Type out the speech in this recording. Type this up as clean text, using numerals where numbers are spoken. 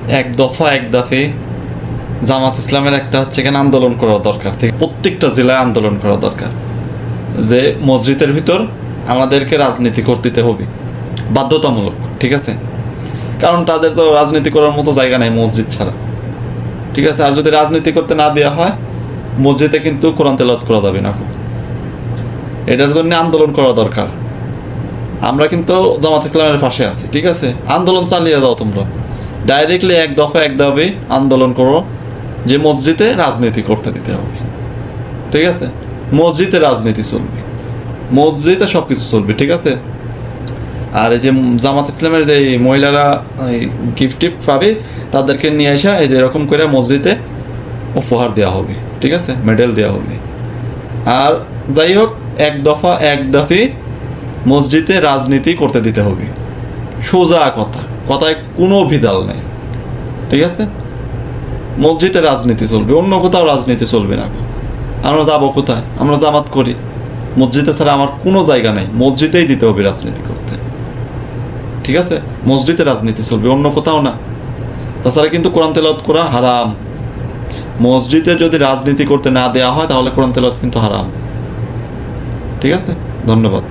এক দফা এক দাফে জামাত ইসলামের একটা হচ্ছে এখানে আন্দোলন করা দরকার, থেকে প্রত্যেকটা জেলায় আন্দোলন করা দরকার যে মসজিদের ভিতর আমাদেরকে রাজনীতি করতে হবে, বাধ্যতামূলক। ঠিক আছে, কারণ তাদের তো রাজনীতি করার মতো জায়গা নাই মসজিদ ছাড়া। ঠিক আছে, আর যদি রাজনীতি করতে না দেওয়া হয় মসজিদে কিন্তু কোরআন তেলাওয়াত করা যাবে না। এটার জন্য আন্দোলন করা দরকার। আমরা কিন্তু জামাত ইসলামের পাশে আছি। ঠিক আছে, আন্দোলন চালিয়ে যাও তোমরা, ডাইরেক্টলি এক দফা এক দাবি আন্দোলন করো যে মসজিদে রাজনীতি করতে দিতে হবে। ঠিক আছে, মসজিদে রাজনীতি চলবে, মসজিদে সব কিছু চলবে। ঠিক আছে, আর এই যে জামাত ইসলামের যে মহিলারা গিফট টিফট পাবে তাদেরকে নিয়ে আসা এই যে এরকম করে মসজিদে উপহার দেওয়া হবে। ঠিক আছে, মেডেল দেওয়া হবে। আর যাই হোক, এক দফা এক দফি মসজিদে রাজনীতি করতে দিতে হবে। সোজা কথা, কথায় কোনো ভিদাল নেই। ঠিক আছে, মসজিদে রাজনীতি চলবে, অন্য কোথাও রাজনীতি চলবে না। আমরা যাবো কোথায়? আমরা জামাত করি, মসজিদে ছাড়া আমার কোনো জায়গা নেই, মসজিদেই দিতে হবে রাজনীতি করতে। ঠিক আছে, মসজিদে রাজনীতি চলবে, অন্য কোথাও না। তাছাড়া কিন্তু কোরআন তেলাওয়াত করা হারাম। মসজিদে যদি রাজনীতি করতে না দেওয়া হয় তাহলে কোরআন তেলাওয়াত কিন্তু হারাম। ঠিক আছে, ধন্যবাদ।